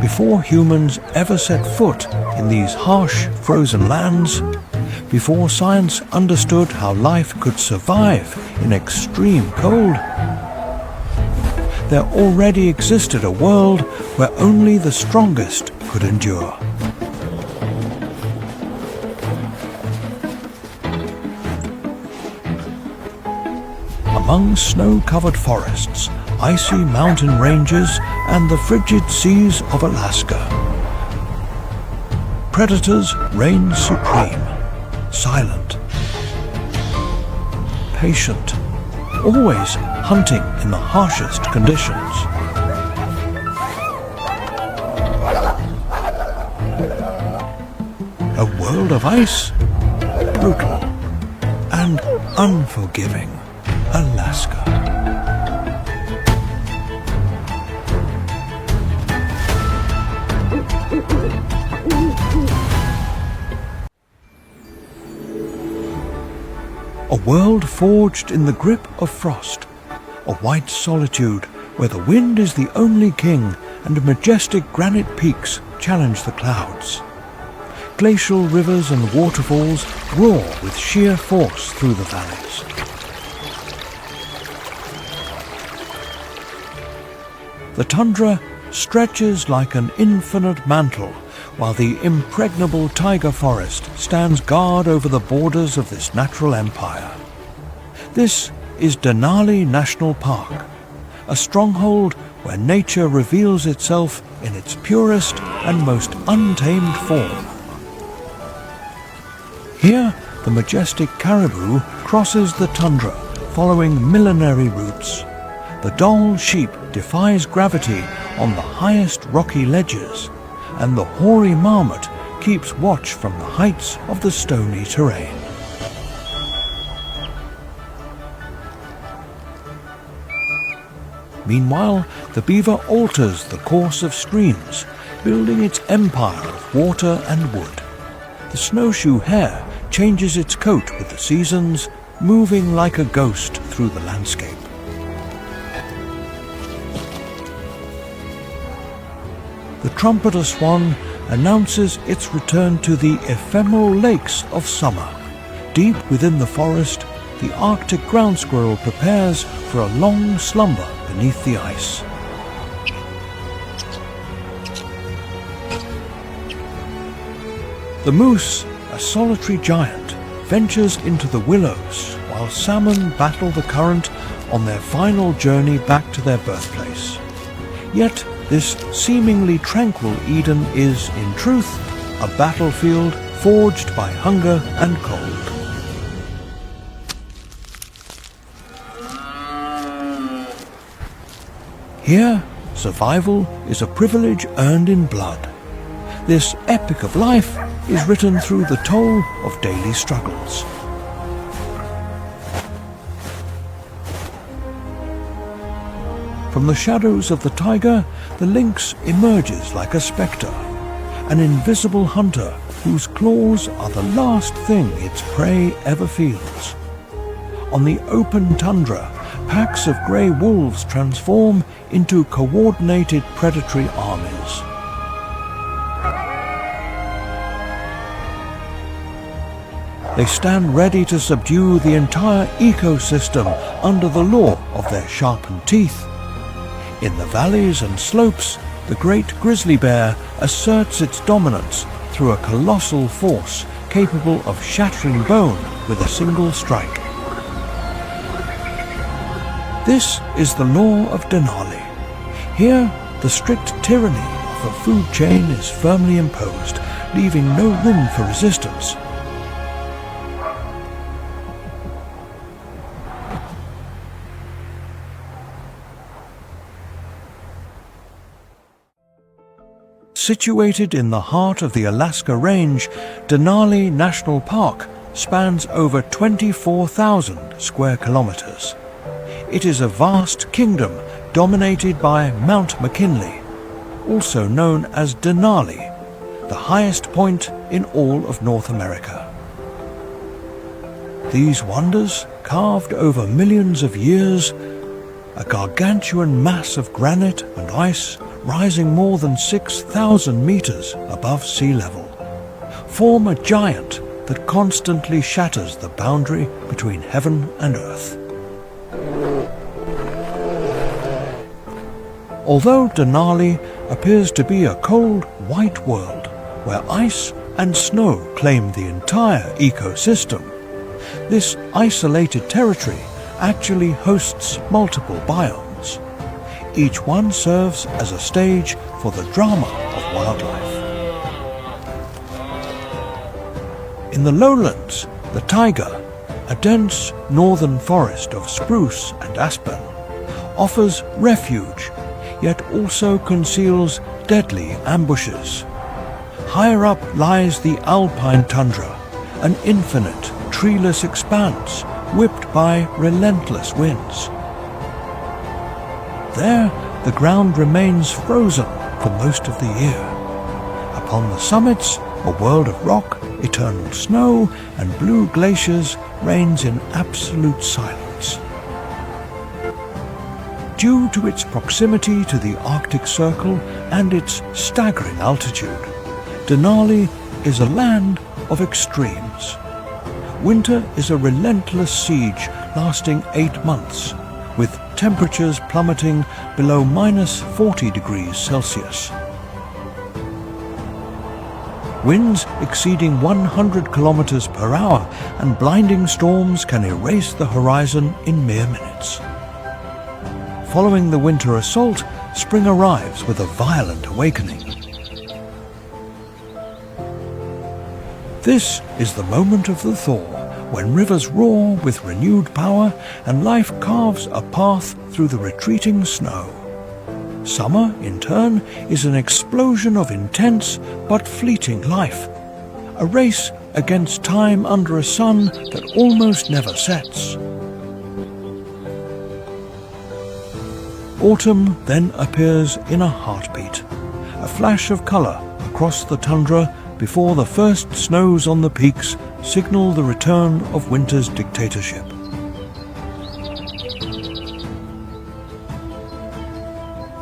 Before humans ever set foot in these harsh, frozen lands, before science understood how life could survive in extreme cold, there already existed a world where only the strongest could endure. Among snow-covered forests, icy mountain ranges, and the frigid seas of Alaska, predators reign supreme, silent, patient, always hunting in the harshest conditions. A world of ice, brutal, and unforgiving Alaska. A world forged in the grip of frost, a white solitude where the wind is the only king and majestic granite peaks challenge the clouds. Glacial rivers and waterfalls roar with sheer force through the valleys. The tundra stretches like an infinite mantle, while the impregnable taiga forest stands guard over the borders of this natural empire. This is Denali National Park, a stronghold where nature reveals itself in its purest and most untamed form. Here, the majestic caribou crosses the tundra, following millenary routes. The Dall sheep defies gravity on the highest rocky ledges, and the hoary marmot keeps watch from the heights of the stony terrain. Meanwhile, the beaver alters the course of streams, building its empire of water and wood. The snowshoe hare changes its coat with the seasons, moving like a ghost through the landscape. The trumpeter swan announces its return to the ephemeral lakes of summer. Deep within the forest, the Arctic ground squirrel prepares for a long slumber beneath the ice. The moose, a solitary giant, ventures into the willows while salmon battle the current on their final journey back to their birthplace. Yet, this seemingly tranquil Eden is, in truth, a battlefield forged by hunger and cold. Here, survival is a privilege earned in blood. This epic of life is written through the toll of daily struggles. From the shadows of the taiga, the lynx emerges like a spectre, an invisible hunter whose claws are the last thing its prey ever feels. On the open tundra, packs of grey wolves transform into coordinated predatory armies. They stand ready to subdue the entire ecosystem under the law of their sharpened teeth. In the valleys and slopes, the great grizzly bear asserts its dominance through a colossal force capable of shattering bone with a single strike. This is the law of Denali. Here, the strict tyranny of a food chain is firmly imposed, leaving no room for resistance. Situated in the heart of the Alaska Range, Denali National Park spans over 24,000 square kilometers. It is a vast kingdom dominated by Mount McKinley, also known as Denali, the highest point in all of North America. These wonders, carved over millions of years, a gargantuan mass of granite and ice rising more than 6,000 meters above sea level, form a giant that constantly shatters the boundary between heaven and earth. Although Denali appears to be a cold, white world where ice and snow claim the entire ecosystem, this isolated territory actually hosts multiple biomes. Each one serves as a stage for the drama of wildlife. In the lowlands, the taiga, a dense northern forest of spruce and aspen, offers refuge, yet also conceals deadly ambushes. Higher up lies the alpine tundra, an infinite, treeless expanse whipped by relentless winds. There, the ground remains frozen for most of the year. Upon the summits, a world of rock, eternal snow, and blue glaciers reigns in absolute silence. Due to its proximity to the Arctic Circle and its staggering altitude, Denali is a land of extremes. Winter is a relentless siege lasting 8 months, with temperatures plummeting below -40 degrees Celsius. Winds exceeding 100 kilometers per hour and blinding storms can erase the horizon in mere minutes. Following the winter assault, spring arrives with a violent awakening. This is the moment of the thaw, when rivers roar with renewed power and life carves a path through the retreating snow. Summer, in turn, is an explosion of intense but fleeting life, a race against time under a sun that almost never sets. Autumn then appears in a heartbeat, a flash of color across the tundra before the first snows on the peaks signal the return of winter's dictatorship.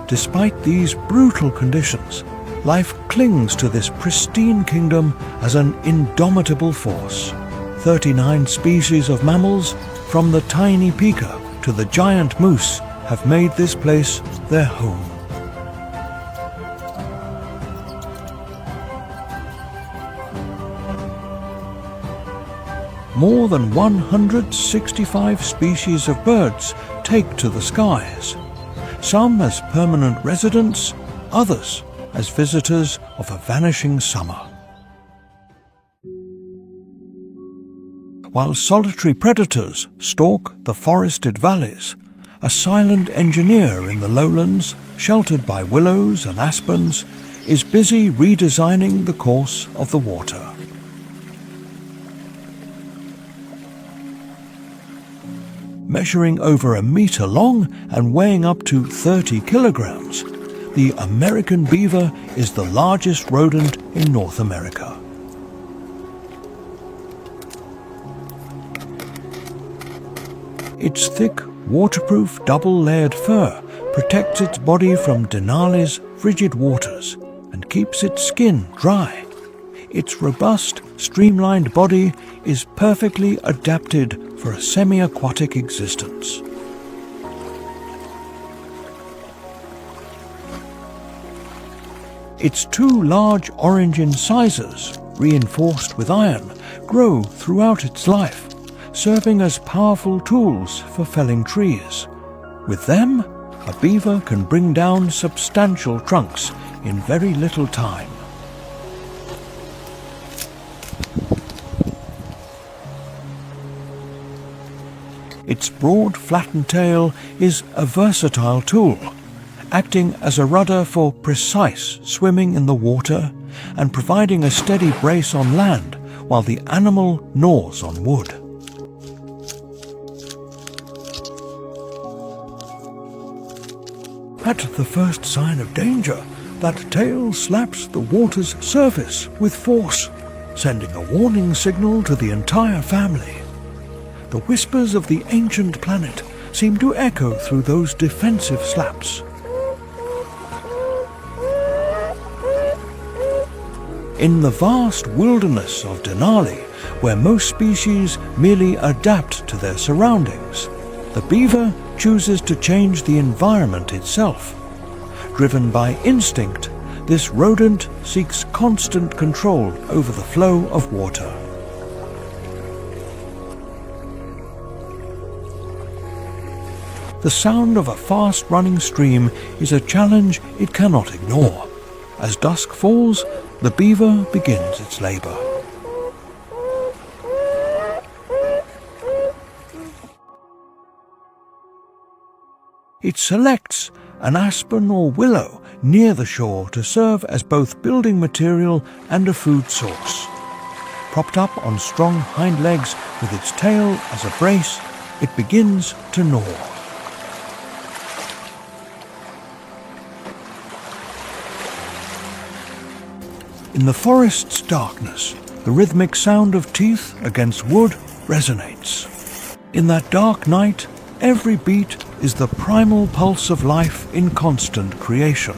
Despite these brutal conditions, life clings to this pristine kingdom as an indomitable force. 39 species of mammals, from the tiny pika to the giant moose, have made this place their home. More than 165 species of birds take to the skies, some as permanent residents, others as visitors of a vanishing summer. While solitary predators stalk the forested valleys, a silent engineer in the lowlands, sheltered by willows and aspens, is busy redesigning the course of the water. Measuring over 1 meter long and weighing up to 30 kilograms, the American beaver is the largest rodent in North America. Its thick, waterproof, double-layered fur protects its body from Denali's frigid waters and keeps its skin dry. Its robust, streamlined body is perfectly adapted for a semi-aquatic existence. Its 2 large orange incisors, reinforced with iron, grow throughout its life, serving as powerful tools for felling trees. With them, a beaver can bring down substantial trunks in very little time. Its broad, flattened tail is a versatile tool, acting as a rudder for precise swimming in the water and providing a steady brace on land while the animal gnaws on wood. At the first sign of danger, that tail slaps the water's surface with force, sending a warning signal to the entire family. The whispers of the ancient planet seem to echo through those defensive slaps. In the vast wilderness of Denali, where most species merely adapt to their surroundings, the beaver chooses to change the environment itself. Driven by instinct, this rodent seeks constant control over the flow of water. The sound of a fast-running stream is a challenge it cannot ignore. As dusk falls, the beaver begins its labor. It selects an aspen or willow near the shore to serve as both building material and a food source. Propped up on strong hind legs with its tail as a brace, it begins to gnaw. In the forest's darkness, the rhythmic sound of teeth against wood resonates. In that dark night, every beat is the primal pulse of life in constant creation.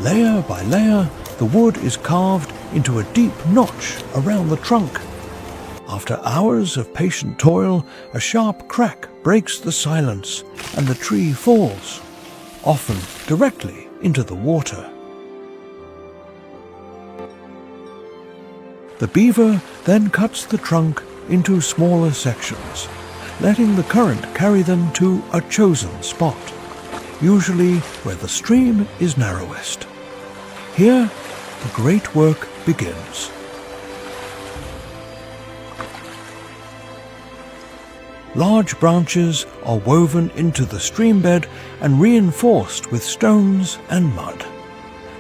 Layer by layer, the wood is carved into a deep notch around the trunk. After hours of patient toil, a sharp crack breaks the silence and the tree falls, often directly into the water. The beaver then cuts the trunk into smaller sections, letting the current carry them to a chosen spot, usually where the stream is narrowest. Here, the great work begins. Large branches are woven into the streambed and reinforced with stones and mud.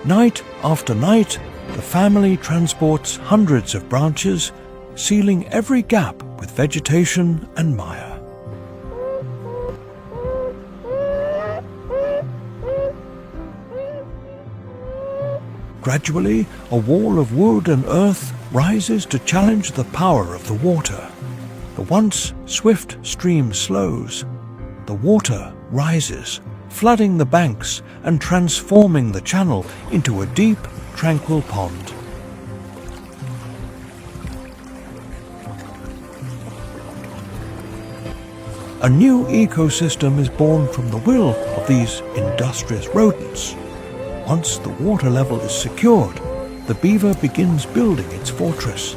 Night after night, the family transports hundreds of branches, sealing every gap with vegetation and mire. Gradually, a wall of wood and earth rises to challenge the power of the water. The once swift stream slows. The water rises, flooding the banks and transforming the channel into a deep, tranquil pond. A new ecosystem is born from the will of these industrious rodents. Once the water level is secured, the beaver begins building its fortress.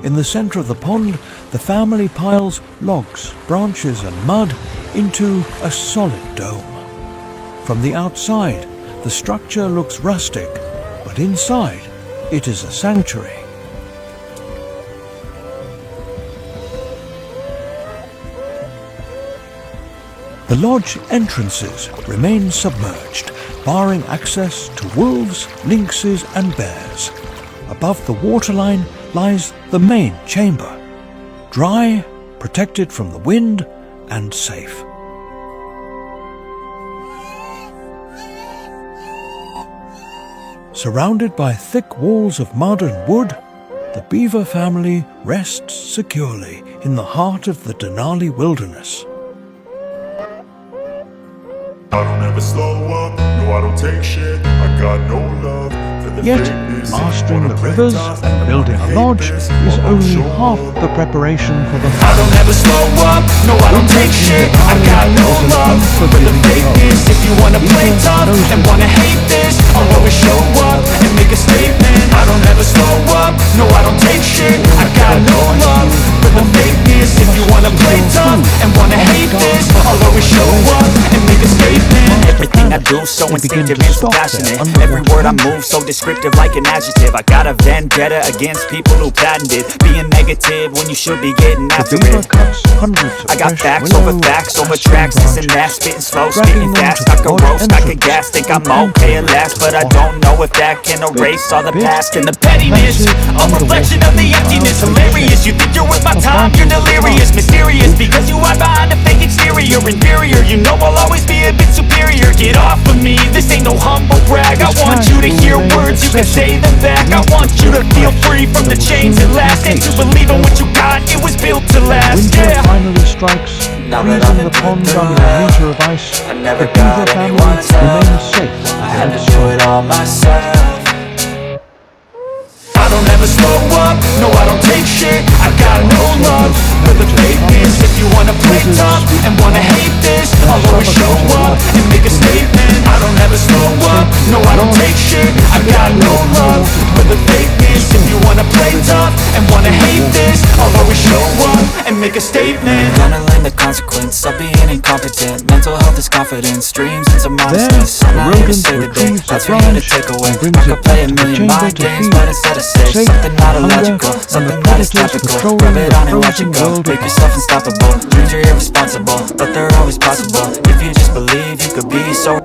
In the center of the pond, the family piles logs, branches and mud into a solid dome. From the outside, the structure looks rustic, but inside, it is a sanctuary. The lodge entrances remain submerged, barring access to wolves, lynxes and bears. Above the waterline lies the main chamber, dry, protected from the wind, and safe. Surrounded by thick walls of mud and wood, the beaver family rests securely in the heart of the Denali wilderness. I don't ever slow up, no I don't take shit, I got no love for the Yet, fakeness. mastering the rivers and building a lodge is only half the preparation for the I don't ever slow up, no I don't take shit, I got no love for the fakeness. If you wanna play tough and wanna hate this, I'll always show up and make a statement. I don't ever slow up, no I don't take shit, I got no love for the fakeness. If you wanna play tough and wanna hate this, I'll always show up and make a statement. Everything I do so instinctive and so passionate. Every word I move so descriptive like an adjective. I got a vendetta against people who patented being negative when you should be getting after it. I got facts over tracks, this and that, spitting slow, spitting fast. I can roast, I can gas, think I'm okay at last, but I don't know if that can erase all the past and the pettiness. A reflection of the emptiness, hilarious. You think you're worth my time, you're delirious, mysterious because you hide behind a fake exterior. Inferior, you know I'll always be a bit superior. Get off of me, this ain't no humble brag. I want you to hear words, you can say them back. I want you to feel free from the chains at last, and to believe in what you got strikes, Now that freezing I've the been pond through under a hell, meter of ice, I the never Beaver got family anyone's help. remains safe I had to against do it all myself. I don't ever slow up, no I don't take shit. I got no love for the fakeness. If you wanna play tough and wanna hate this, I'll always show up and make a statement. I don't ever slow up, no I don't take shit. I got no love for the fakeness. If you wanna play tough and wanna hate this, I'll always show up and make a statement. Gonna learn the consequence of being incompetent. Mental health is confidence, dreams into modestness. I'm not here to save the day, that's for you to take away. I could play a million mind games, but instead of say something not illogical, something that is topical. Rub it on and watch it go. Make yourself unstoppable. Dreams are irresponsible, but they're always possible. If you just believe, you could be so.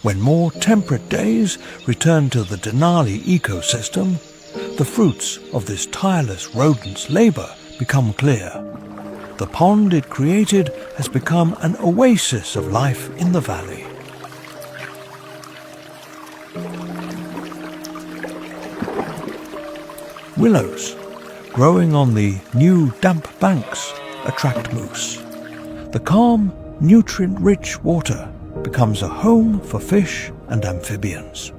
When more temperate days return to the Denali ecosystem, the fruits of this tireless rodent's labor become clear. The pond it created has become an oasis of life in the valley. Willows, growing on the new damp banks, attract moose. The calm, nutrient-rich water becomes a home for fish and amphibians.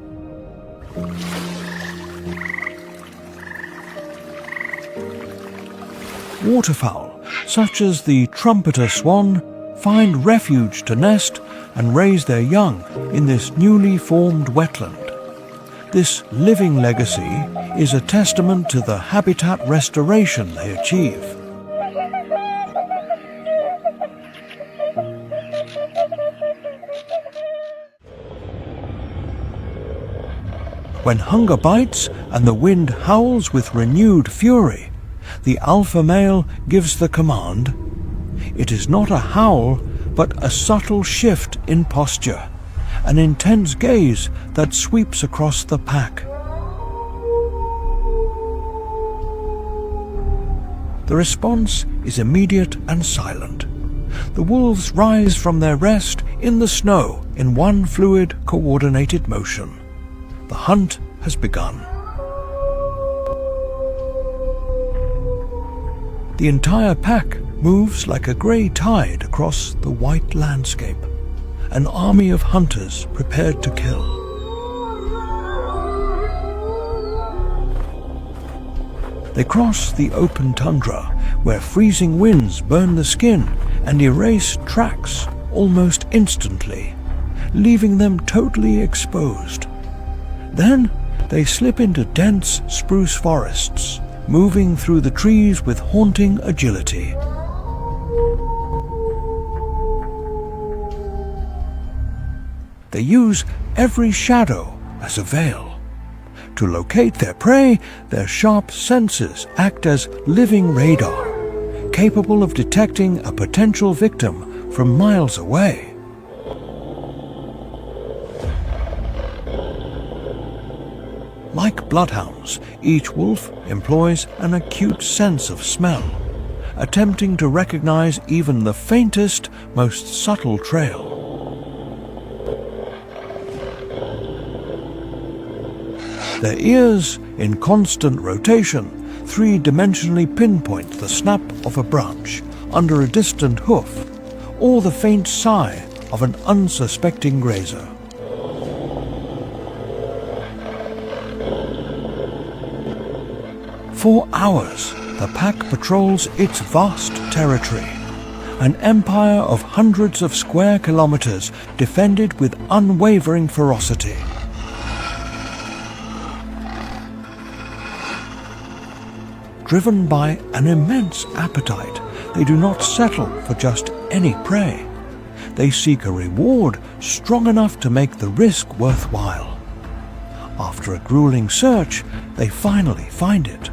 Waterfowl, such as the trumpeter swan, find refuge to nest and raise their young in this newly formed wetland. This living legacy is a testament to the habitat restoration they achieve. When hunger bites and the wind howls with renewed fury, the alpha male gives the command. It is not a howl, but a subtle shift in posture, an intense gaze that sweeps across the pack. The response is immediate and silent. The wolves rise from their rest in the snow in one fluid, coordinated motion. The hunt has begun. The entire pack moves like a grey tide across the white landscape, an army of hunters prepared to kill. They cross the open tundra, where freezing winds burn the skin and erase tracks almost instantly, leaving them totally exposed. Then they slip into dense spruce forests, moving through the trees with haunting agility. They use every shadow as a veil. To locate their prey, their sharp senses act as living radar, capable of detecting a potential victim from miles away. Like bloodhounds, each wolf employs an acute sense of smell, attempting to recognize even the faintest, most subtle trail. Their ears, in constant rotation, three-dimensionally pinpoint the snap of a branch under a distant hoof, or the faint sigh of an unsuspecting grazer. For hours, the pack patrols its vast territory, an empire of hundreds of square kilometers defended with unwavering ferocity. Driven by an immense appetite, they do not settle for just any prey. They seek a reward strong enough to make the risk worthwhile. After a grueling search, they finally find it.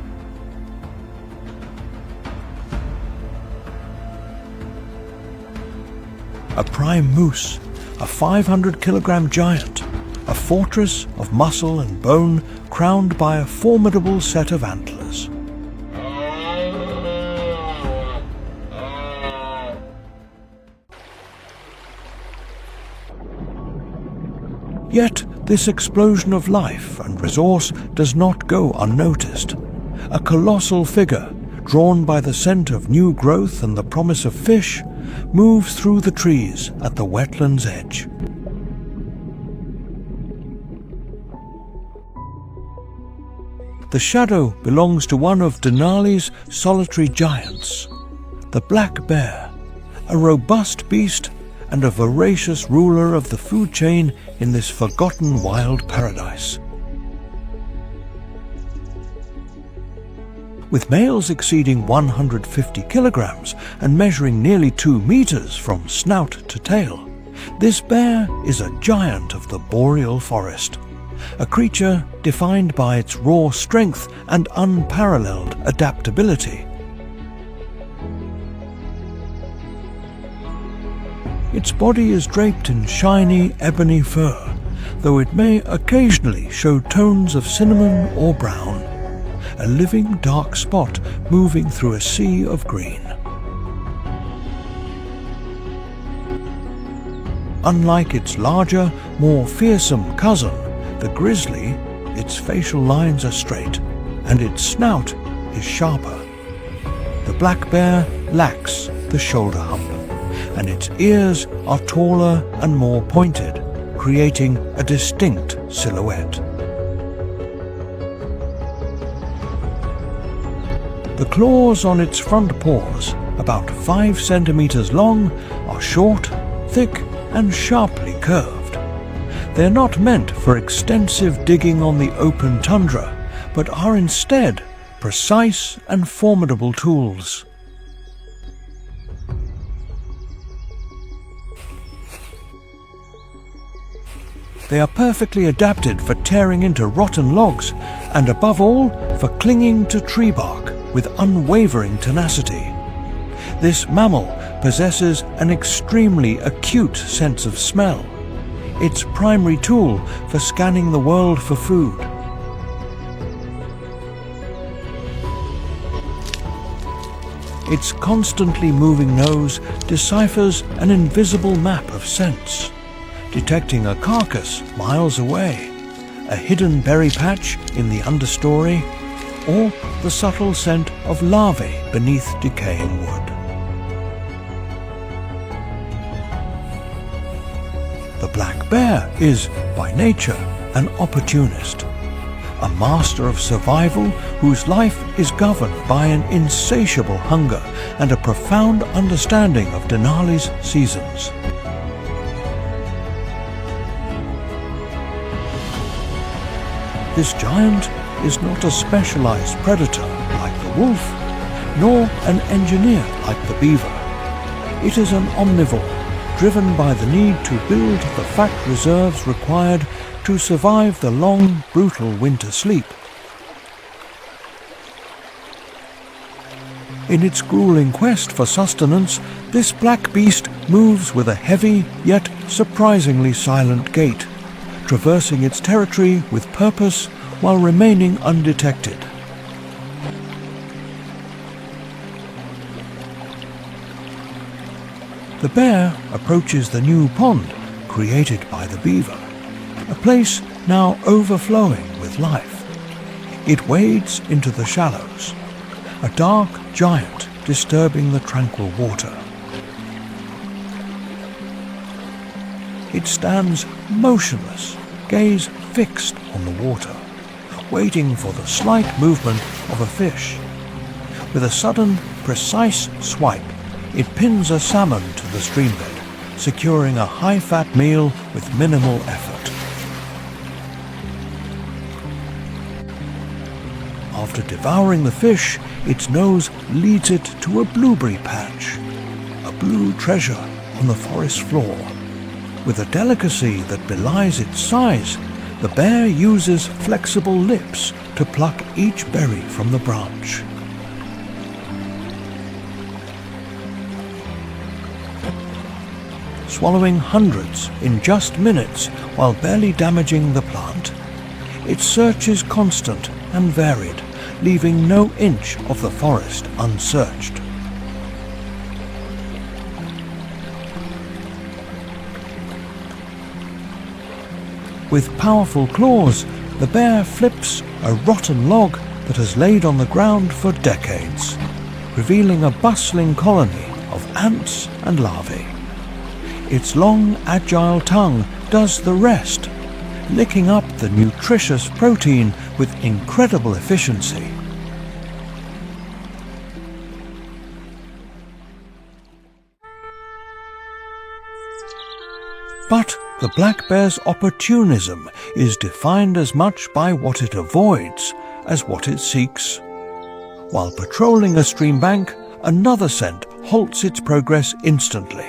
A prime moose, a 500-kilogram giant, a fortress of muscle and bone crowned by a formidable set of antlers. Yet this explosion of life and resource does not go unnoticed. A colossal figure, drawn by the scent of new growth and the promise of fish, moves through the trees at the wetland's edge. The shadow belongs to one of Denali's solitary giants, the black bear, a robust beast and a voracious ruler of the food chain in this forgotten wild paradise. With males exceeding 150 kilograms and measuring nearly 2 meters from snout to tail, this bear is a giant of the boreal forest, a creature defined by its raw strength and unparalleled adaptability. Its body is draped in shiny ebony fur, though it may occasionally show tones of cinnamon or brown, a living dark spot moving through a sea of green. Unlike its larger, more fearsome cousin, the grizzly, its facial lines are straight, and its snout is sharper. The black bear lacks the shoulder hump, and its ears are taller and more pointed, creating a distinct silhouette. The claws on its front paws, about 5 centimeters long, are short, thick, and sharply curved. They're not meant for extensive digging on the open tundra, but are instead precise and formidable tools. They are perfectly adapted for tearing into rotten logs, and above all, for clinging to tree bark with unwavering tenacity. This mammal possesses an extremely acute sense of smell, its primary tool for scanning the world for food. Its constantly moving nose deciphers an invisible map of scents, detecting a carcass miles away, a hidden berry patch in the understory, or the subtle scent of larvae beneath decaying wood. The black bear is, by nature, an opportunist, a master of survival whose life is governed by an insatiable hunger and a profound understanding of Denali's seasons. This giant is not a specialized predator like the wolf, nor an engineer like the beaver. It is an omnivore, driven by the need to build the fat reserves required to survive the long, brutal winter sleep. In its grueling quest for sustenance, this black beast moves with a heavy yet surprisingly silent gait, traversing its territory with purpose while remaining undetected. The bear approaches the new pond created by the beaver, a place now overflowing with life. It wades into the shallows, a dark giant disturbing the tranquil water. It stands motionless, gaze fixed on the water, waiting for the slight movement of a fish. With a sudden, precise swipe, it pins a salmon to the streambed, securing a high-fat meal with minimal effort. After devouring the fish, its nose leads it to a blueberry patch, a blue treasure on the forest floor. With a delicacy that belies its size, the bear uses flexible lips to pluck each berry from the branch. Swallowing hundreds in just minutes while barely damaging the plant, its search is constant and varied, leaving no inch of the forest unsearched. With powerful claws, the bear flips a rotten log that has laid on the ground for decades, revealing a bustling colony of ants and larvae. Its long, agile tongue does the rest, licking up the nutritious protein with incredible efficiency. But the black bear's opportunism is defined as much by what it avoids as what it seeks. While patrolling a stream bank, another scent halts its progress instantly.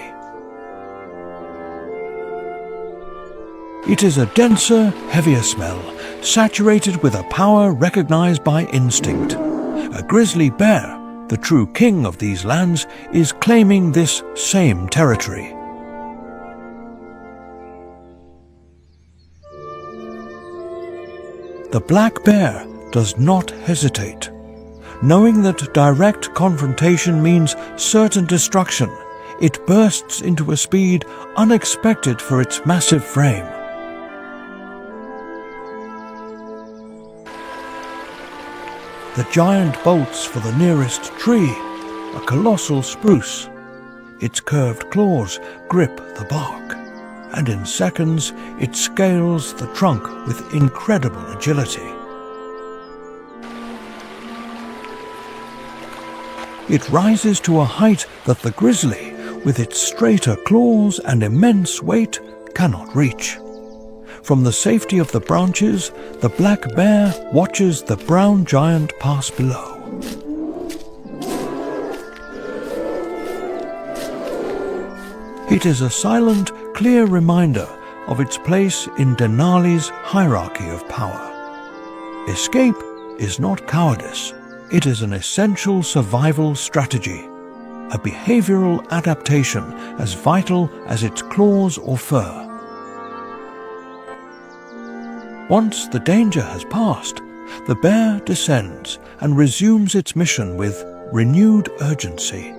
It is a denser, heavier smell, saturated with a power recognized by instinct. A grizzly bear, the true king of these lands, is claiming this same territory. The black bear does not hesitate. Knowing that direct confrontation means certain destruction, it bursts into a speed unexpected for its massive frame. The giant bolts for the nearest tree, a colossal spruce. Its curved claws grip the bark, and in seconds it scales the trunk with incredible agility. It rises to a height that the grizzly, with its straighter claws and immense weight, cannot reach. From the safety of the branches, the black bear watches the brown giant pass below. It is a silent, clear reminder of its place in Denali's hierarchy of power. Escape is not cowardice. It is an essential survival strategy, a behavioral adaptation as vital as its claws or fur. Once the danger has passed, the bear descends and resumes its mission with renewed urgency.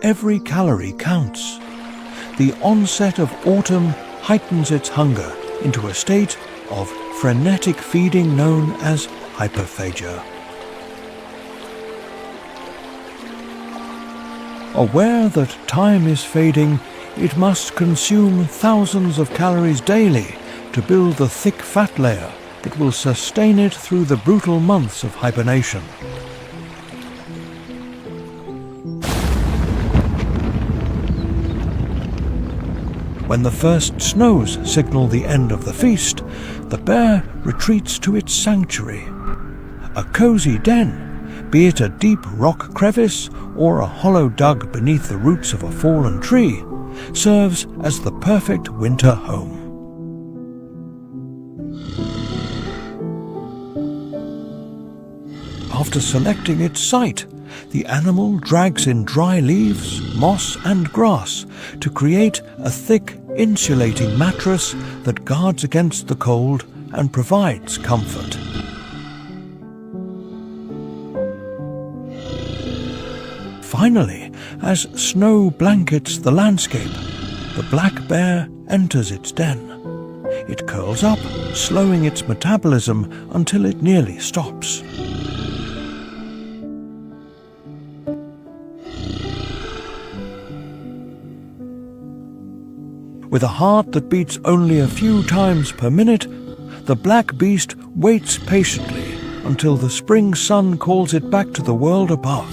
Every calorie counts. The onset of autumn heightens its hunger into a state of frenetic feeding known as hyperphagia. Aware that time is fading, it must consume thousands of calories daily to build the thick fat layer that will sustain it through the brutal months of hibernation. When the first snows signal the end of the feast, the bear retreats to its sanctuary. A cozy den, be it a deep rock crevice or a hollow dug beneath the roots of a fallen tree, serves as the perfect winter home. After selecting its site, the animal drags in dry leaves, moss and grass to create a thick, insulating mattress that guards against the cold and provides comfort. Finally, as snow blankets the landscape, the black bear enters its den. It curls up, slowing its metabolism until it nearly stops. With a heart that beats only a few times per minute, the black beast waits patiently until the spring sun calls it back to the world above.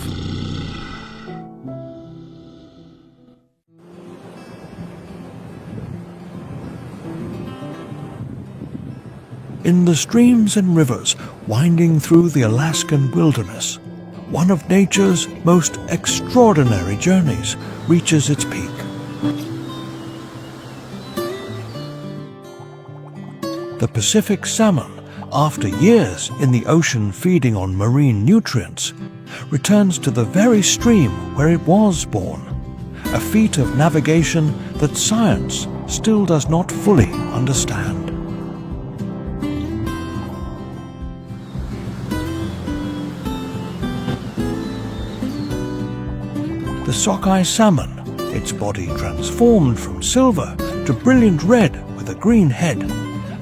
In the streams and rivers winding through the Alaskan wilderness, one of nature's most extraordinary journeys reaches its peak. The Pacific salmon, after years in the ocean feeding on marine nutrients, returns to the very stream where it was born, a feat of navigation that science still does not fully understand. The sockeye salmon, its body transformed from silver to brilliant red with a green head,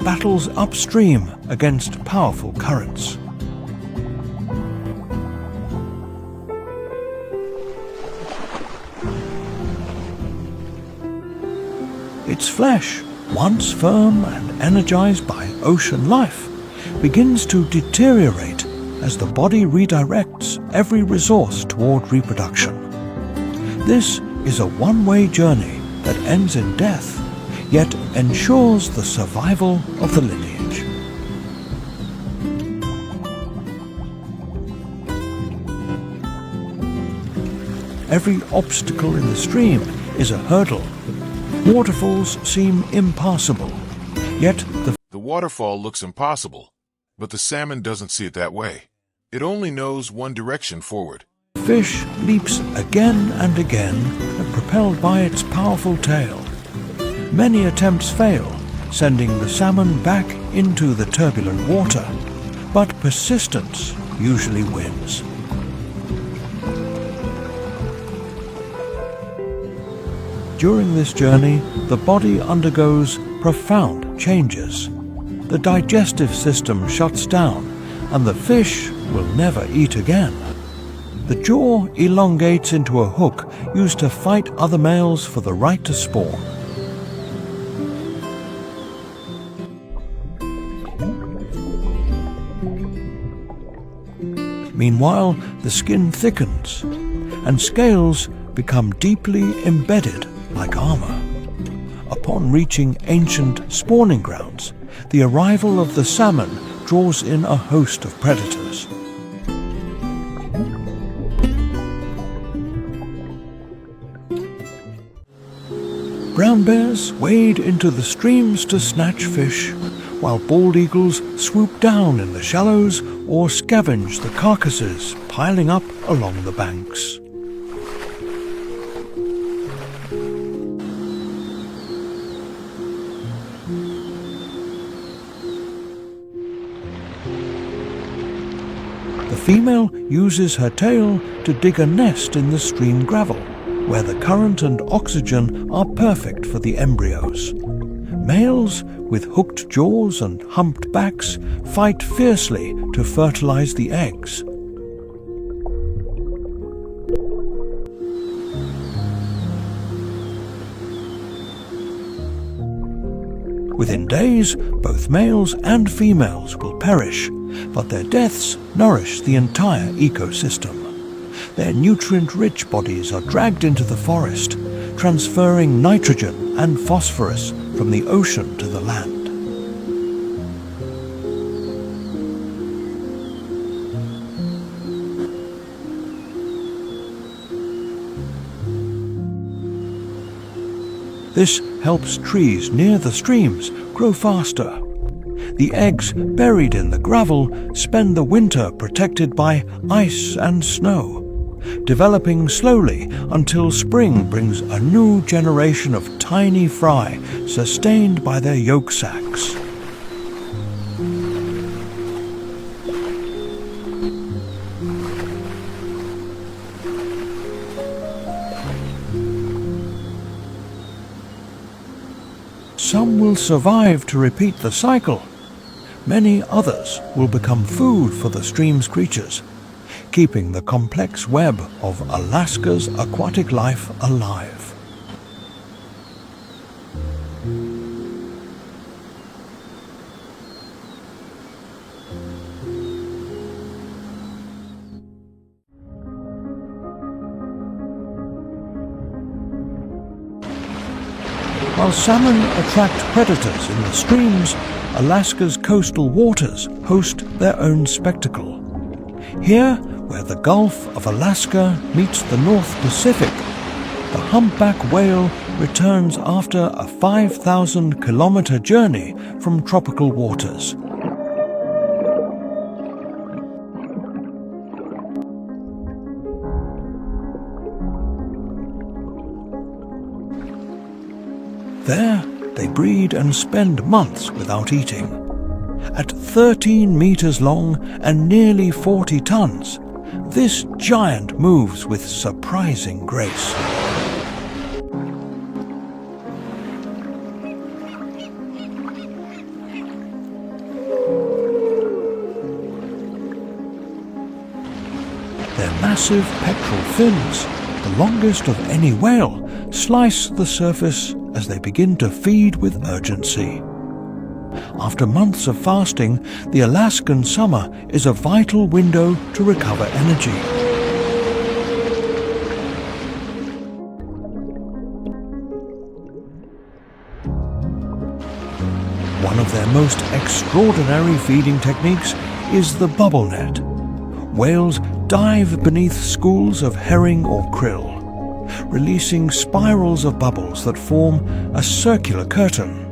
battles upstream against powerful currents. Its flesh, once firm and energized by ocean life, begins to deteriorate as the body redirects every resource toward reproduction. This is a one-way journey that ends in death, yet ensures the survival of the lineage. Every obstacle in the stream is a hurdle. Waterfalls seem impassable, yet The waterfall looks impossible, but the salmon doesn't see it that way. It only knows one direction forward. the fish leaps again and again, propelled by its powerful tail. Many attempts fail, sending the salmon back into the turbulent water, but persistence usually wins. During this journey, the body undergoes profound changes. The digestive system shuts down, and the fish will never eat again. The jaw elongates into a hook used to fight other males for the right to spawn. Meanwhile, the skin thickens, and scales become deeply embedded like armor. Upon reaching ancient spawning grounds, the arrival of the salmon draws in a host of predators. Brown bears wade into the streams to snatch fish, while bald eagles swoop down in the shallows or scavenge the carcasses piling up along the banks. The female uses her tail to dig a nest in the stream gravel, where the current and oxygen are perfect for the embryos. Males, with hooked jaws and humped backs, fight fiercely to fertilize the eggs. Within days, both males and females will perish, but their deaths nourish the entire ecosystem. Their nutrient-rich bodies are dragged into the forest, transferring nitrogen and phosphorus from the ocean to the land. This helps trees near the streams grow faster. The eggs buried in the gravel spend the winter protected by ice and snow, developing slowly until spring brings a new generation of tiny fry sustained by their yolk sacs. Some will survive to repeat the cycle. Many others will become food for the stream's creatures, keeping the complex web of Alaska's aquatic life alive. While salmon attract predators in the streams, Alaska's coastal waters host their own spectacle. Here, where the Gulf of Alaska meets the North Pacific, the humpback whale returns after a 5,000-kilometer journey from tropical waters. There, they breed and spend months without eating. At 13 meters long and nearly 40 tons, this giant moves with surprising grace. Their massive pectoral fins, the longest of any whale, slice the surface as they begin to feed with urgency. After months of fasting, the Alaskan summer is a vital window to recover energy. One of their most extraordinary feeding techniques is the bubble net. Whales dive beneath schools of herring or krill, releasing spirals of bubbles that form a circular curtain.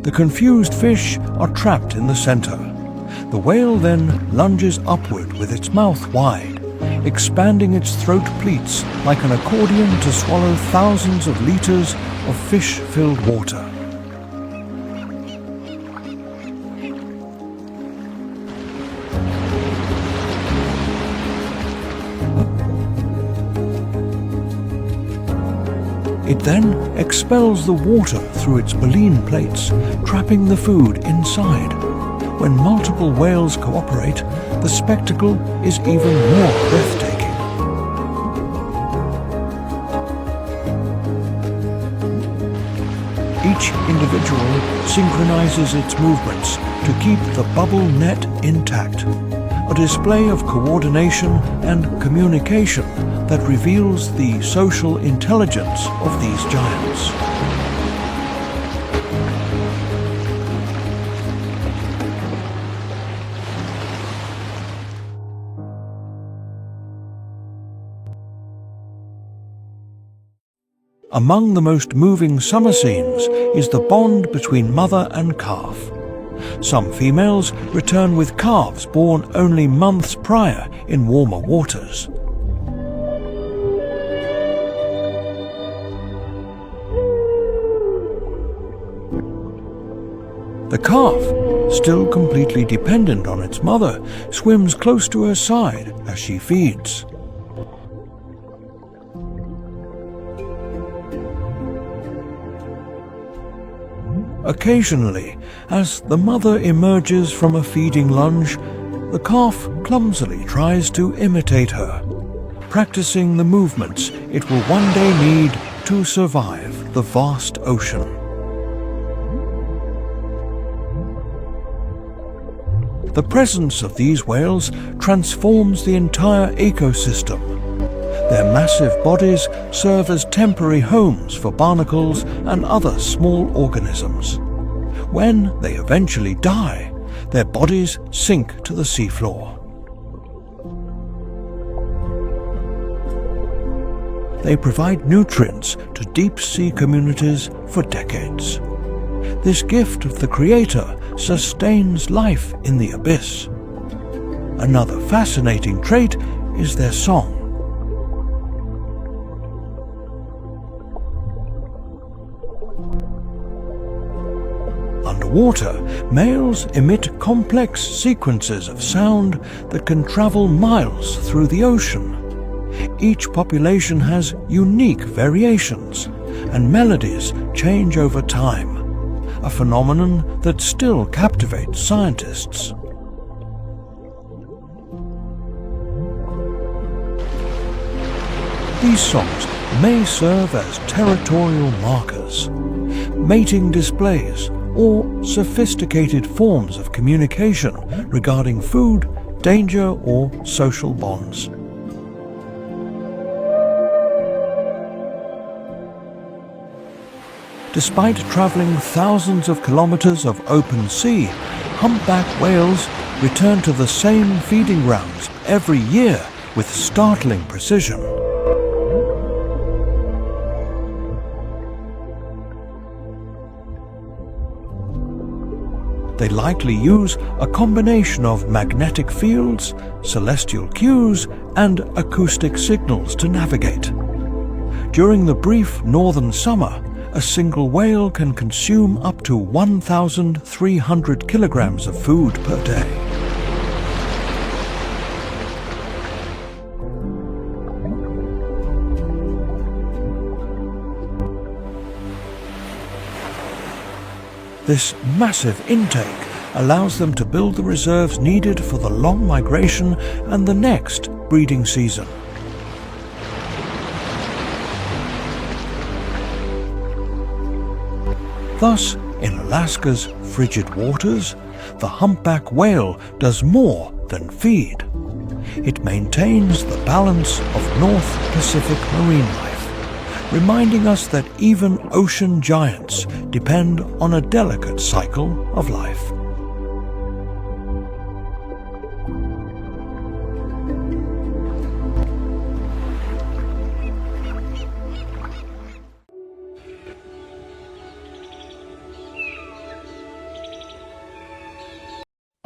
The confused fish are trapped in the center. The whale then lunges upward with its mouth wide, expanding its throat pleats like an accordion to swallow thousands of liters of fish-filled water. It then expels the water through its baleen plates, trapping the food inside. When multiple whales cooperate, the spectacle is even more breathtaking. Each individual synchronizes its movements to keep the bubble net intact, a display of coordination and communication that reveals the social intelligence of these giants. Among the most moving summer scenes is the bond between mother and calf. Some females return with calves born only months prior in warmer waters. The calf, still completely dependent on its mother, swims close to her side as she feeds. Occasionally, as the mother emerges from a feeding lunge, the calf clumsily tries to imitate her, practicing the movements it will one day need to survive the vast ocean. The presence of these whales transforms the entire ecosystem. Their massive bodies serve as temporary homes for barnacles and other small organisms. When they eventually die, their bodies sink to the seafloor. They provide nutrients to deep-sea communities for decades. This gift of the Creator sustains life in the abyss. Another fascinating trait is their song. Underwater, males emit complex sequences of sound that can travel miles through the ocean. Each population has unique variations, and melodies change over time, a phenomenon that still captivates scientists. These songs may serve as territorial markers, mating displays, or sophisticated forms of communication regarding food, danger, or social bonds. Despite traveling thousands of kilometers of open sea, humpback whales return to the same feeding grounds every year with startling precision. They likely use a combination of magnetic fields, celestial cues, and acoustic signals to navigate. During the brief northern summer, a single whale can consume up to 1,300 kilograms of food per day. This massive intake allows them to build the reserves needed for the long migration and the next breeding season. Thus, in Alaska's frigid waters, the humpback whale does more than feed. It maintains the balance of North Pacific marine life, reminding us that even ocean giants depend on a delicate cycle of life.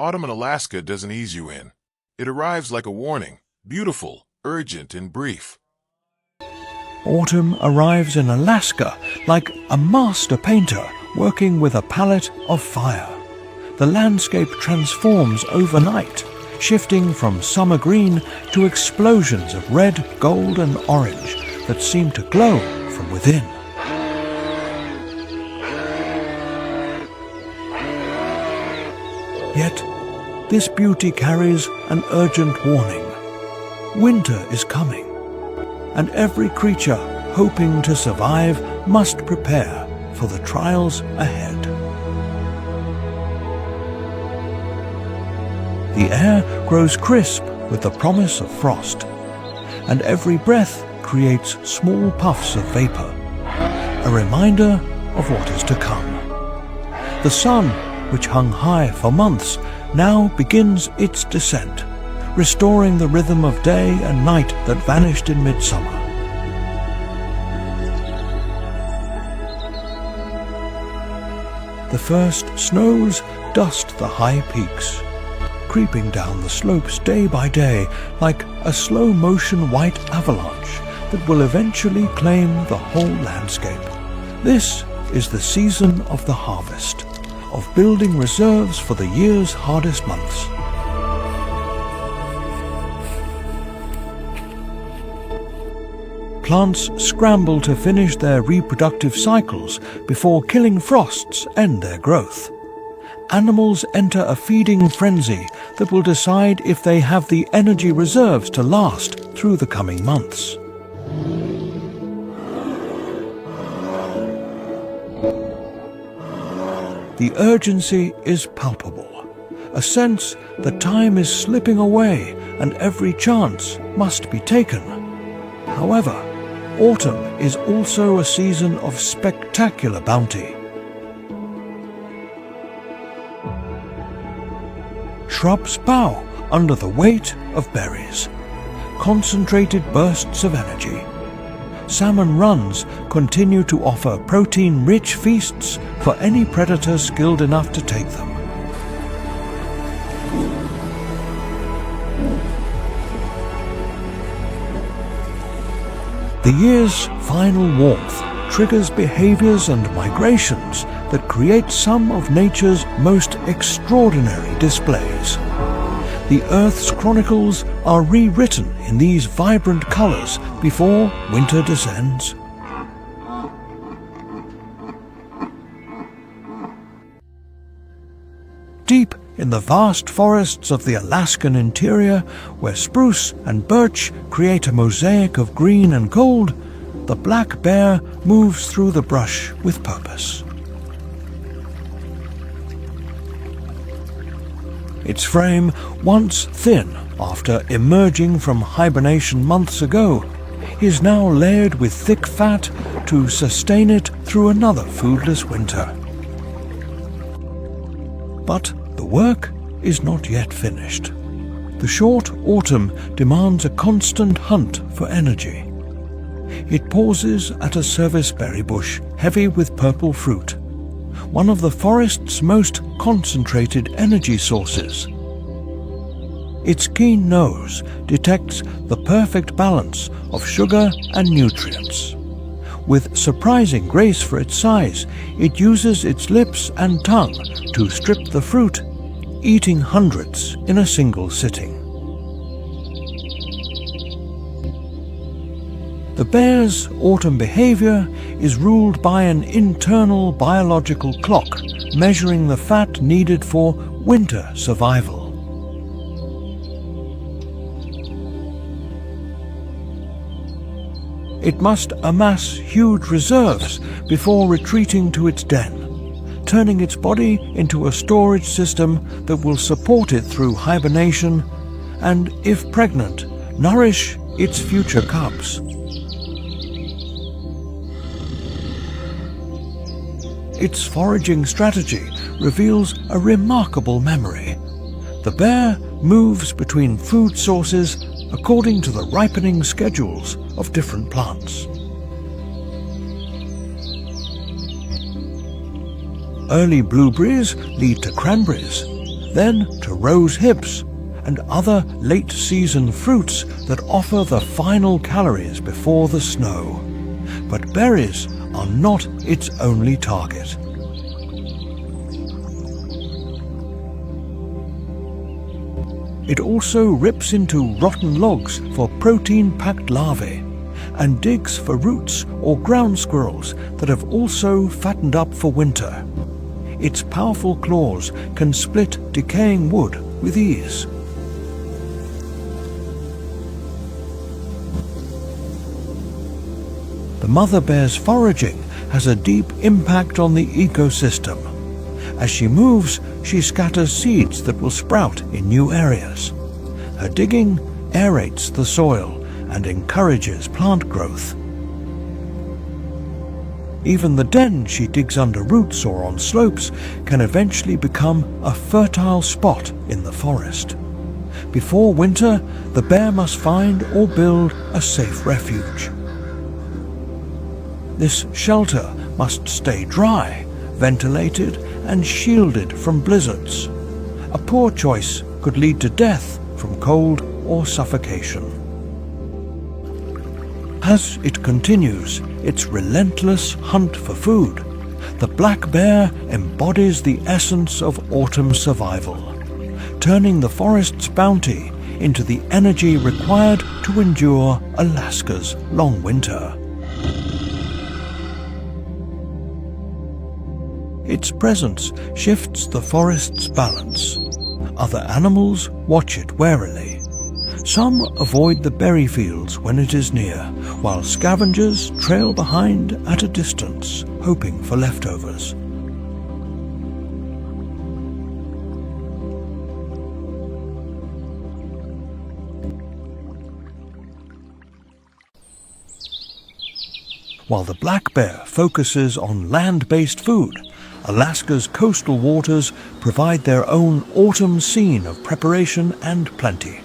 Autumn in Alaska doesn't ease you in. It arrives like a warning, beautiful, urgent, and brief. Autumn arrives in Alaska like a master painter working with a palette of fire. The landscape transforms overnight, shifting from summer green to explosions of red, gold, and orange that seem to glow from within. Yet, this beauty carries an urgent warning. Winter is coming, and every creature hoping to survive must prepare for the trials ahead. The air grows crisp with the promise of frost, and every breath creates small puffs of vapor, a reminder of what is to come. The sun, which hung high for months, now begins its descent, restoring the rhythm of day and night that vanished in midsummer. The first snows dust the high peaks, creeping down the slopes day by day like a slow-motion white avalanche that will eventually claim the whole landscape. This is the season of the harvest, of building reserves for the year's hardest months. Plants scramble to finish their reproductive cycles before killing frosts end their growth. Animals enter a feeding frenzy that will decide if they have the energy reserves to last through the coming months. The urgency is palpable, a sense that time is slipping away and every chance must be taken. However, autumn is also a season of spectacular bounty. Shrubs bow under the weight of berries, concentrated bursts of energy. Salmon runs continue to offer protein-rich feasts for any predator skilled enough to take them. The year's final warmth triggers behaviors and migrations that create some of nature's most extraordinary displays. The Earth's chronicles are rewritten in these vibrant colors before winter descends. Deep in the vast forests of the Alaskan interior, where spruce and birch create a mosaic of green and gold, the black bear moves through the brush with purpose. Its frame, once thin after emerging from hibernation months ago, is now layered with thick fat to sustain it through another foodless winter. But the work is not yet finished. The short autumn demands a constant hunt for energy. It pauses at a serviceberry bush heavy with purple fruit, one of the forest's most concentrated energy sources. Its keen nose detects the perfect balance of sugar and nutrients. With surprising grace for its size, it uses its lips and tongue to strip the fruit, eating hundreds in a single sitting. The bear's autumn behavior is ruled by an internal biological clock measuring the fat needed for winter survival. It must amass huge reserves before retreating to its den, turning its body into a storage system that will support it through hibernation and, if pregnant, nourish its future cubs. Its foraging strategy reveals a remarkable memory. The bear moves between food sources according to the ripening schedules of different plants. Early blueberries lead to cranberries, then to rose hips and other late-season fruits that offer the final calories before the snow. But berries are not its only target. It also rips into rotten logs for protein-packed larvae and digs for roots or ground squirrels that have also fattened up for winter. Its powerful claws can split decaying wood with ease. The mother bear's foraging has a deep impact on the ecosystem. As she moves, she scatters seeds that will sprout in new areas. Her digging aerates the soil and encourages plant growth. Even the den she digs under roots or on slopes can eventually become a fertile spot in the forest. Before winter, the bear must find or build a safe refuge. This shelter must stay dry, ventilated, and shielded from blizzards. A poor choice could lead to death from cold or suffocation. As it continues its relentless hunt for food, the black bear embodies the essence of autumn survival, turning the forest's bounty into the energy required to endure Alaska's long winter. Its presence shifts the forest's balance. Other animals watch it warily. Some avoid the berry fields when it is near, while scavengers trail behind at a distance, hoping for leftovers. While the black bear focuses on land-based food, Alaska's coastal waters provide their own autumn scene of preparation and plenty.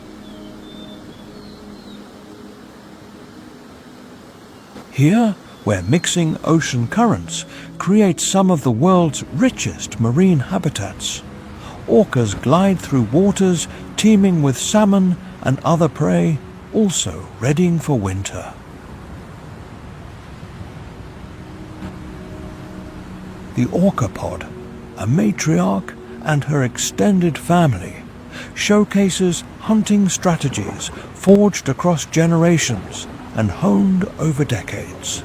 Here, where mixing ocean currents creates some of the world's richest marine habitats, orcas glide through waters teeming with salmon and other prey, also readying for winter. The orcapod, a matriarch and her extended family, showcases hunting strategies forged across generations and honed over decades.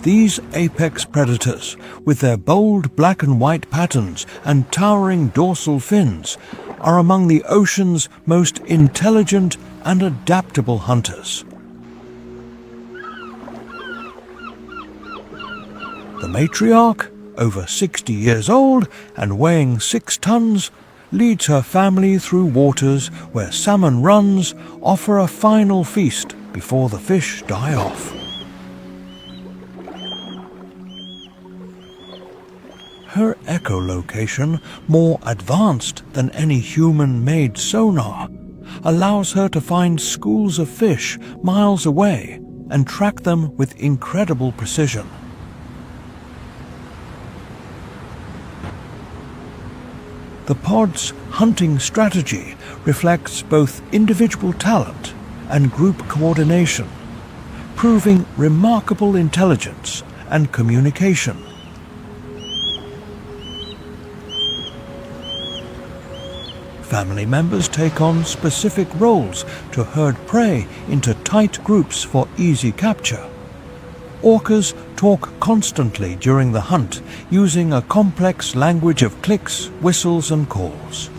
These apex predators, with their bold black and white patterns and towering dorsal fins, are among the ocean's most intelligent and adaptable hunters. The matriarch, over 60 years old and weighing 6 tons, leads her family through waters where salmon runs offer a final feast before the fish die off. Her echolocation, more advanced than any human-made sonar, allows her to find schools of fish miles away and track them with incredible precision. The pod's hunting strategy reflects both individual talent and group coordination, proving remarkable intelligence and communication. Family members take on specific roles to herd prey into tight groups for easy capture. Orcas talk constantly during the hunt, using a complex language of clicks, whistles and calls.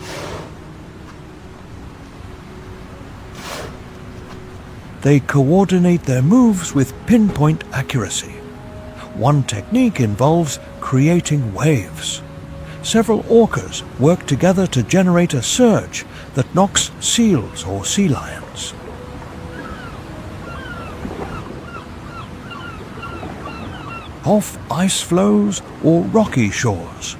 They coordinate their moves with pinpoint accuracy. One technique involves creating waves. Several orcas work together to generate a surge that knocks seals or sea lions. Off ice floes or rocky shores.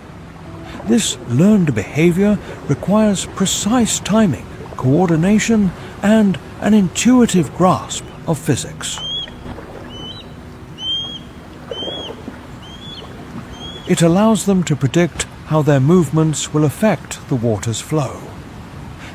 This learned behavior requires precise timing, coordination, and an intuitive grasp of physics. It allows them to predict how their movements will affect the water's flow.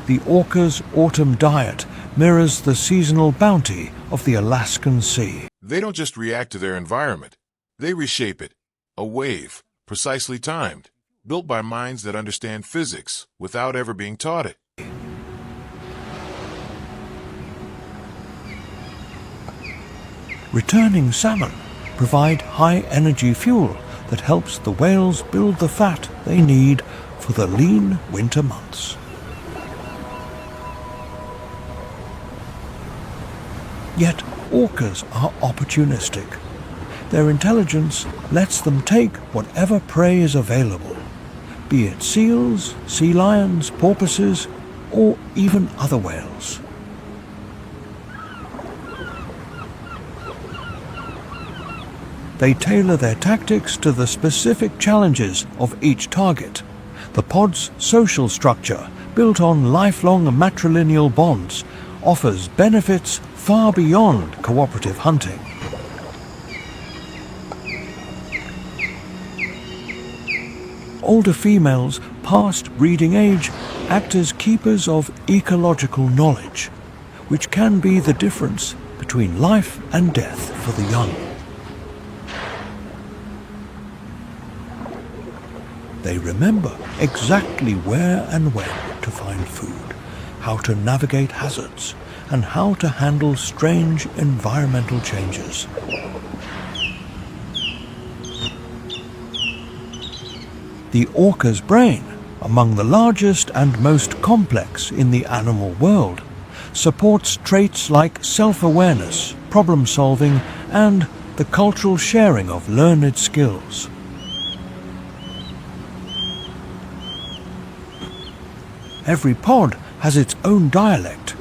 The orca's autumn diet mirrors the seasonal bounty of the Alaskan Sea. They don't just react to their environment. They reshape it. A wave, precisely timed, built by minds that understand physics without ever being taught it. Returning salmon provide high-energy fuel that helps the whales build the fat they need for the lean winter months. Yet orcas are opportunistic. Their intelligence lets them take whatever prey is available, be it seals, sea lions, porpoises, or even other whales. They tailor their tactics to the specific challenges of each target. The pod's social structure, built on lifelong matrilineal bonds, offers benefits far beyond cooperative hunting. Older females past breeding age act as keepers of ecological knowledge, which can be the difference between life and death for the young. They remember exactly where and when to find food, how to navigate hazards, and how to handle strange environmental changes. The orca's brain, among the largest and most complex in the animal world, supports traits like self-awareness, problem-solving, and the cultural sharing of learned skills. Every pod has its own dialect,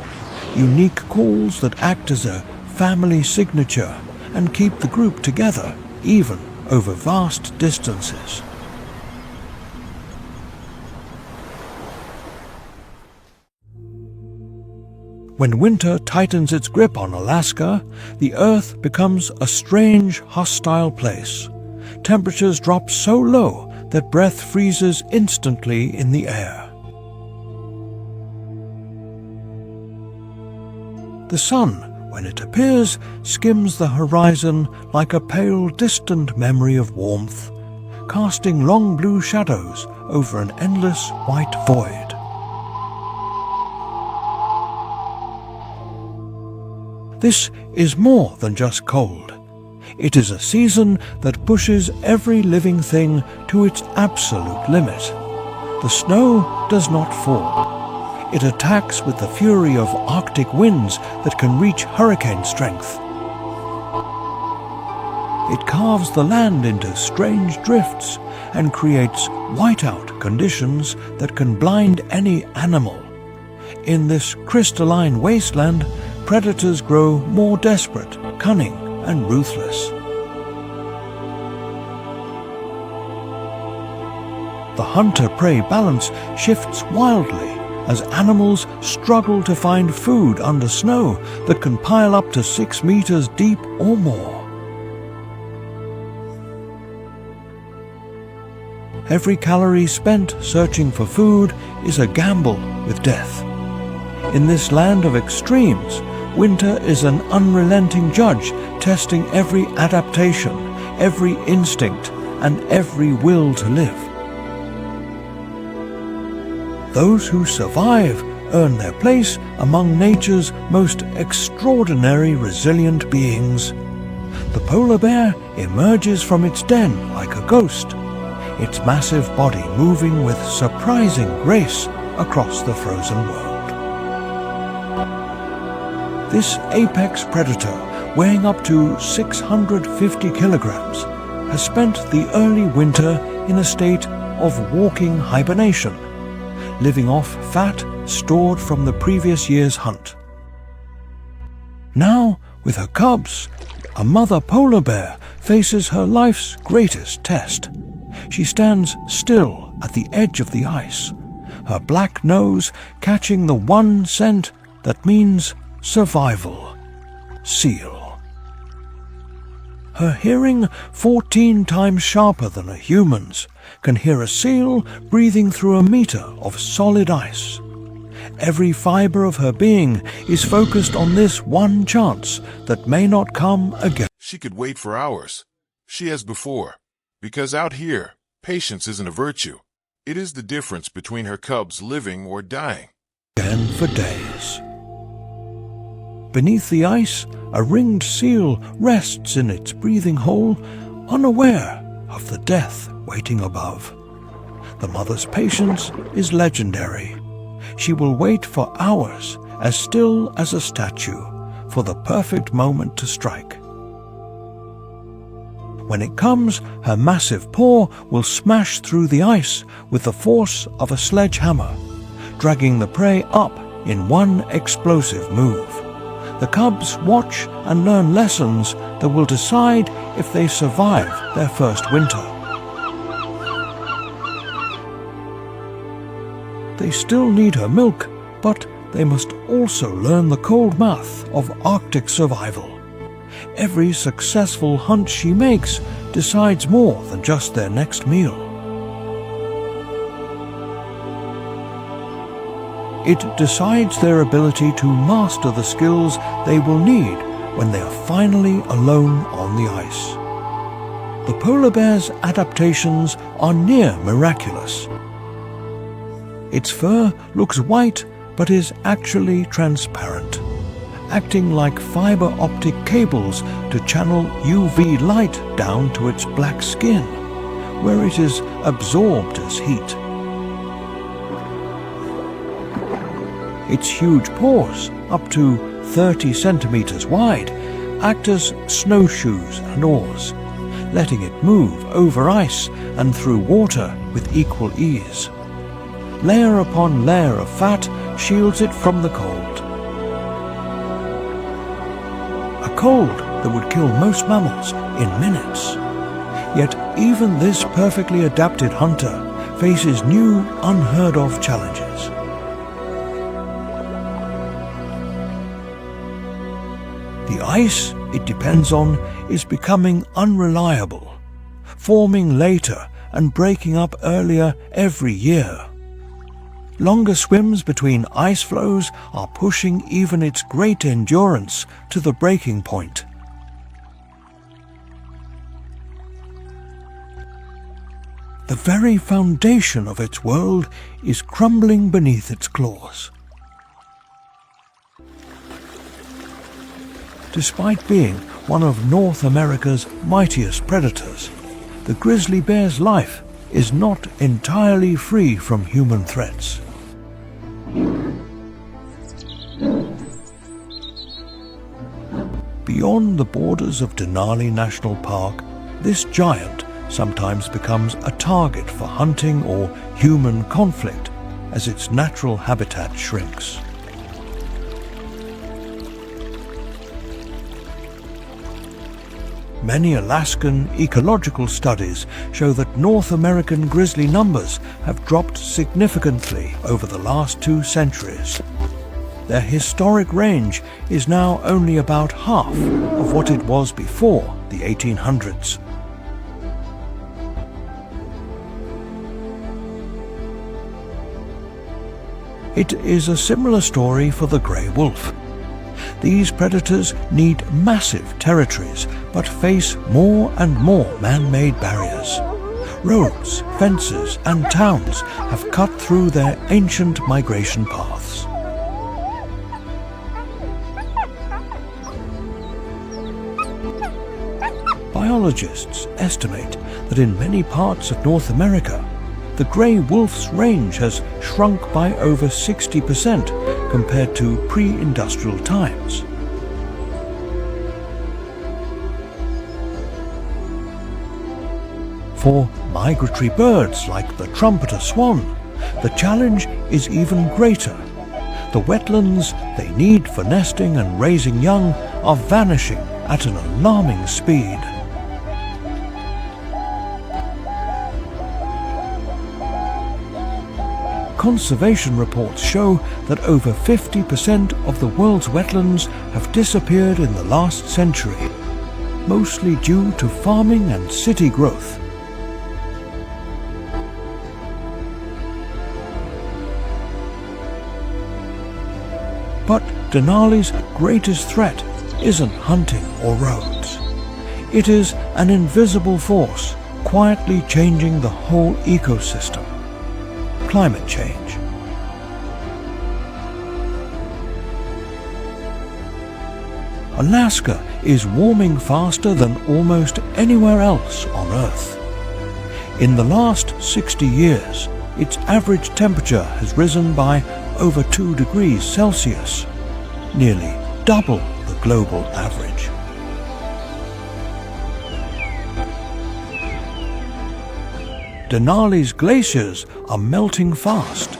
unique calls that act as a family signature and keep the group together, even over vast distances. When winter tightens its grip on Alaska, the Earth becomes a strange, hostile place. Temperatures drop so low that breath freezes instantly in the air. The sun, when it appears, skims the horizon like a pale, distant memory of warmth, casting long blue shadows over an endless white void. This is more than just cold. It is a season that pushes every living thing to its absolute limit. The snow does not fall. It attacks with the fury of Arctic winds that can reach hurricane strength. It carves the land into strange drifts and creates whiteout conditions that can blind any animal. In this crystalline wasteland, predators grow more desperate, cunning, and ruthless. The hunter-prey balance shifts wildly as animals struggle to find food under snow that can pile up to 6 meters deep or more. Every calorie spent searching for food is a gamble with death. In this land of extremes, winter is an unrelenting judge, testing every adaptation, every instinct, and every will to live. Those who survive earn their place among nature's most extraordinary resilient beings, The polar bear emerges from its den like a ghost, its massive body moving with surprising grace across the frozen world. This apex predator, weighing up to 650 kilograms, has spent the early winter in a state of walking hibernation, living off fat stored from the previous year's hunt. Now, with her cubs, a mother polar bear faces her life's greatest test. She stands still at the edge of the ice, her black nose catching the one scent that means survival: seal. Her hearing, 14 times sharper than a human's, can hear a seal breathing through a meter of solid ice. Every fiber of her being is focused on this one chance that may not come again. She could wait for hours. She has before. Because out here, patience isn't a virtue. It is the difference between her cubs living or dying. Again for days. Beneath the ice, a ringed seal rests in its breathing hole, unaware of the death waiting above. The mother's patience is legendary. She will wait for hours, as still as a statue, for the perfect moment to strike. When it comes, her massive paw will smash through the ice with the force of a sledgehammer, dragging the prey up in one explosive move. The cubs watch and learn lessons that will decide if they survive their first winter. They still need her milk, but they must also learn the cold math of Arctic survival. Every successful hunt she makes decides more than just their next meal. It decides their ability to master the skills they will need when they are finally alone on the ice. The polar bear's adaptations are near miraculous. Its fur looks white but is actually transparent, acting like fiber optic cables to channel UV light down to its black skin, where it is absorbed as heat. Its huge paws, up to 30 centimeters wide, act as snowshoes and oars, letting it move over ice and through water with equal ease. Layer upon layer of fat shields it from the cold. A cold that would kill most mammals in minutes. Yet even this perfectly adapted hunter faces new, unheard-of challenges. The ice it depends on is becoming unreliable, forming later and breaking up earlier every year. Longer swims between ice floes are pushing even its great endurance to the breaking point. The very foundation of its world is crumbling beneath its claws. Despite being one of North America's mightiest predators, the grizzly bear's life is not entirely free from human threats. Beyond the borders of Denali National Park, this giant sometimes becomes a target for hunting or human conflict as its natural habitat shrinks. Many Alaskan ecological studies show that North American grizzly numbers have dropped significantly over the last 2 centuries. Their historic range is now only about half of what it was before the 1800s. It is a similar story for the grey wolf. These predators need massive territories, but face more and more man-made barriers. Roads, fences, and towns have cut through their ancient migration paths. biologists estimate that in many parts of North America, the grey wolf's range has shrunk by over 60% compared to pre-industrial times. For migratory birds like the trumpeter swan, the challenge is even greater. The wetlands they need for nesting and raising young are vanishing at an alarming speed. Conservation reports show that over 50% of the world's wetlands have disappeared in the last century, mostly due to farming and city growth. But Denali's greatest threat isn't hunting or roads. It is an invisible force quietly changing the whole ecosystem: climate change. Alaska is warming faster than almost anywhere else on Earth. In the last 60 years, its average temperature has risen by over 2 degrees Celsius, nearly double the global average. Denali's glaciers are melting fast.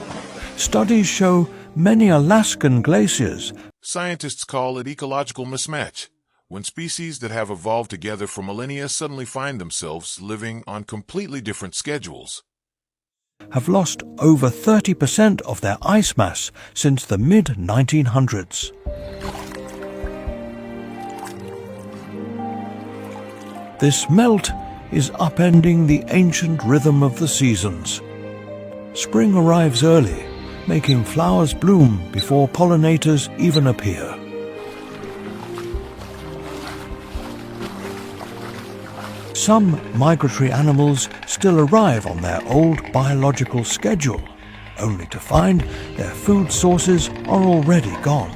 Studies show many Alaskan glaciers. Scientists call it ecological mismatch, when species that have evolved together for millennia suddenly find themselves living on completely different schedules. Have lost over 30% of their ice mass since the mid-1900s. This melt is upending the ancient rhythm of the seasons. Spring arrives early, making flowers bloom before pollinators even appear. Some migratory animals still arrive on their old biological schedule, only to find their food sources are already gone.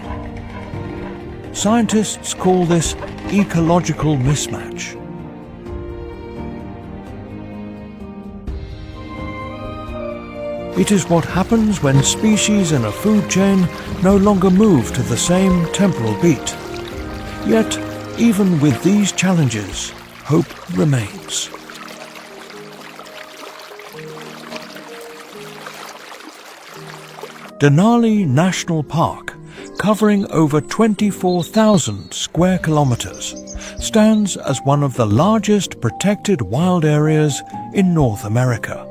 Scientists call this ecological mismatch. It is what happens when species in a food chain no longer move to the same temporal beat. Yet, even with these challenges, hope remains. Denali National Park, covering over 24,000 square kilometers, stands as one of the largest protected wild areas in North America.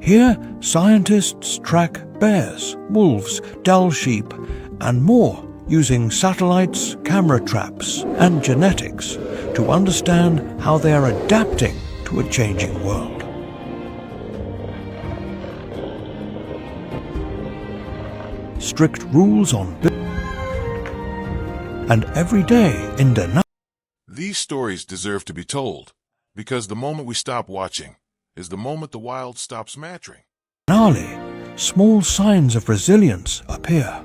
Here, scientists track bears, wolves, dull sheep, and more using satellites, camera traps, and genetics to understand how they are adapting to a changing world. Strict rules on and every day in Denali. These stories deserve to be told, because the moment we stop watching is the moment the wild stops mattering. Small signs of resilience appear.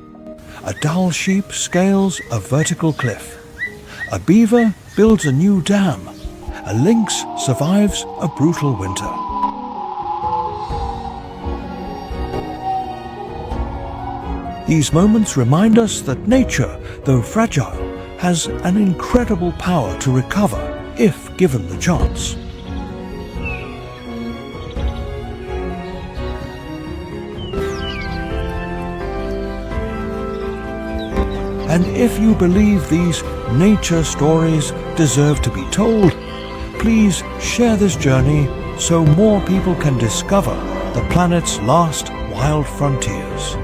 A dull sheep scales a vertical cliff. A beaver builds a new dam. A lynx survives a brutal winter. These moments remind us that nature, though fragile, has an incredible power to recover if given the chance. And if you believe these nature stories deserve to be told, please share this journey so more people can discover the planet's last wild frontiers.